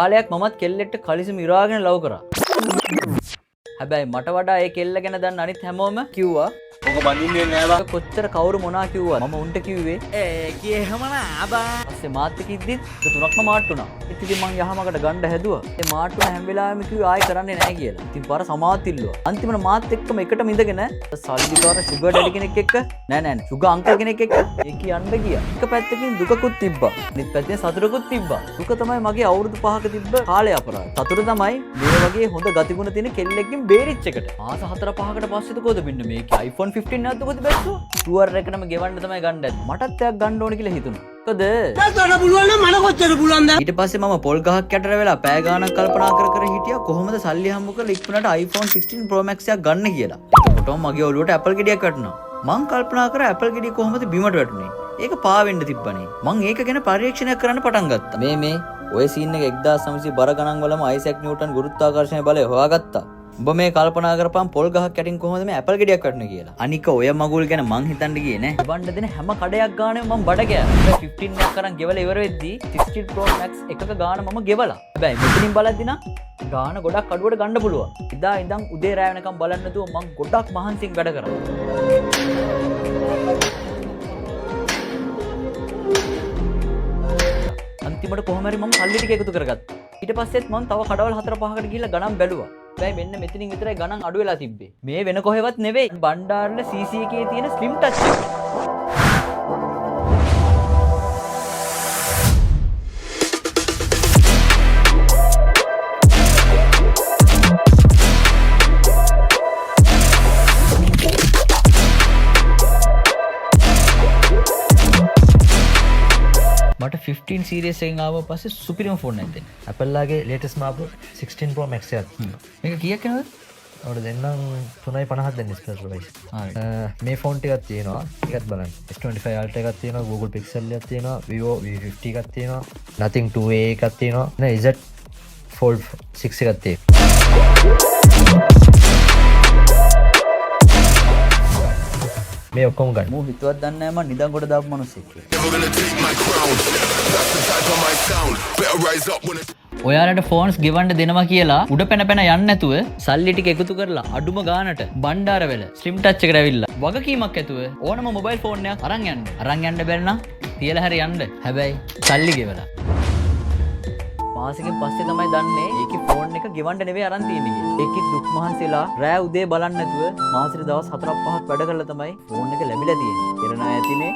කාලයක් මමත් කෙල්ලෙක්ට කලිසම ඉරාගෙන ලව් කරා. හැබැයි මට වඩා ඒ කෙල්ල ගැන දන්න අනිත් හැමෝම කිව්වා ඔක බඳින්නේ නෑ බං. කොච්චර කවුරු මොනා කිව්වා මම උන්ට කිව්වේ ඒකේ එහෙම නෑ බං. ඊපස්සේ මාත් එක්ක ඉද්දිත් තුනක්ම මාට්ටුණා. ඉතින් මං යහමකට ගන්න හැදුවා. ඒ මාට්ටුන හැම වෙලාවෙම කිව්වේ ආයෙ කරන්නේ නෑ කියලා. ඉතින් පාර සමාත් ඉල්ලුවා. අන්තිමට මාත් එක්කම එකටම ඉඳගෙන සල්ලිකාර සුගර් ඩැඩි කෙනෙක් එක්ක නෑ සුගර් අංකල් කෙනෙක් එක්ක ඒ කියන්න ගියා. එක පැත්තකින් දුකකුත් තිබ්බා. අනිත් පැත්තෙන් සතුටකුත් තිබ්බා. දුක තමයි මගේ අවුරුදු 5ක තිබ්බ කාලේ අපරාධ. සතුට තමයි මේ වගේ හොඳ ගතිගුණ තියෙන කෙල්ලෙක්ගෙන් බේරිච්ච එකට. මාස 4-5කට පස්සේද කොහොද මෙන්න මේකේ iPhone 15 නැද්ද කොහොද බැස්සුවා? ටුවර් එකටම ගෙවන්න තමයි ගන්න ඇත්තේ. මටත් එකක් ගන්න ඕන කියලා හිතුණා. මොකද? ගන්න පුළුවන් නම් මට කොච්චර පුළුවන්ද? ඊට පස්සේ මම පොල් ගහක් යටට වෙලා පෑ ගානක් කල්පනා කර හිටියා කොහොමද සල්ලි හම්බ කරලා ඉක්මනට iPhone 16 Pro Max එකක් ගන්න කියලා. එතකොටම මගේ ඔළුවට Apple ගෙඩියක් වැටුණා. මං කල්පනා කරා Apple ගෙඩිය කොහොමද බිමට වැටුනේ? ඒක පාවෙන්න තිබ්බනේ. මං ඒක ගැන පරීක්ෂණයක් කරන්න පටන් ගත්තා. මේ ඔය සීන් එක 1900 බර ගණන් වලම අයිසැක් නිව්ටන් ගුරුත්වාකර්ෂණ බලය හොයාගත්තා. ඔබ මේ කල්පනා කරපම් පොල් ගහක් යටින් කොහොමද මේ ඇපල් ගෙඩියක් වටන්නේ කියලා. අනික ඔය මගුල් ගැන මං හිතන්න ගියේ නෑ. වණ්ඩ දෙන හැම කඩයක් ගානේ මම බඩ ගෑවා. 15 එකක් අරන් ගෙවලා ඉවර වෙද්දී 16 Pro Max එකක ගාන මම ගෙවලා. හැබැයි මෙතනින් බලද්දි නම් ගාන ගොඩක් අඩුවට ගන්න පුළුවන්. ඉදා ඉඳන් උදේ රෑ වෙනකම් බලන්න නැතුව මං ගොඩක් මහන්සියෙන් වැඩ කරා. අන්තිමට කොහොම හරි මම සල්ලි ටික එකතු කරගත්තා. ඊට පස්සෙත් මම තව කඩවල් 4-5කට ගිහිල්ලා ගණන් බැලුවා. හැබැයි මෙන්න මෙතනින් විතරයි ගණන් අඩු වෙලා තිබ්බේ. මේ වෙන කොහෙවත් නෙවෙයි. බණ්ඩාරල CC එකේ තියෙන ස්ලිම් ටච් එක. මට 15 සීරීස් එකෙන් ආව පස්සේ සුපිරිම ෆෝන් එකක් දෙන්න. Apple ලාගේ latest මාපු 16 Pro Max එකක්. මේක කීයක් යනවද? ඔයාලට දෙන්නම් 3.50ක් දෙන්න ස්පෙෂල් ප්‍රයිස්. මේ ෆෝන් ටිකක් තියෙනවා. ඒකත් බලන්න. S25 Ultra එකක් තියෙනවා, Google Pixel එකක් තියෙනවා, Vivo V50 එකක් තියෙනවා, Nothing 2A එකක් තියෙනවා, නේ Z Fold 6 එකක් තියෙනවා. මේ ඔක්කොම ගන්න. මෝ හිතුවත් දන්නේ නැහැ මම නිදන් කොට දාපු මිනිස්සෙක් කියලා. ඔයාලට ෆෝන්ස් ගෙවන්න දෙනවා කියලා උඩ පැන පැන යන්න නැතුව සල්ලි ටික එකතු කරලා අඩුම ගානට බණ්ඩාරවැල ස්ලිම් ටච් එකට ඇවිල්ලා වගකීමක් ඇතුව ඕනම මොබයිල් ෆෝන් එකක් අරන් යන්න. අරන් යන්න බැරි නම් තියලා හරි යන්න. හැබැයි සල්ලි ගෙවලා. මාසෙකින් පස්සේ තමයි දන්නේ ඒකේ ෆෝන් එක ගෙවන්න නෙවෙයි අරන් තියෙන්නේ කියලා. ඒකෙත් දුක් මහන්සිලා රෑ උදේ බලන්න නැතුව මාසෙට දවස් 4-5ක් වැඩ කරලා තමයි ෆෝන් එක ලැබිලා තියෙන්නේ. කියලා නෑ ඇතිනේ.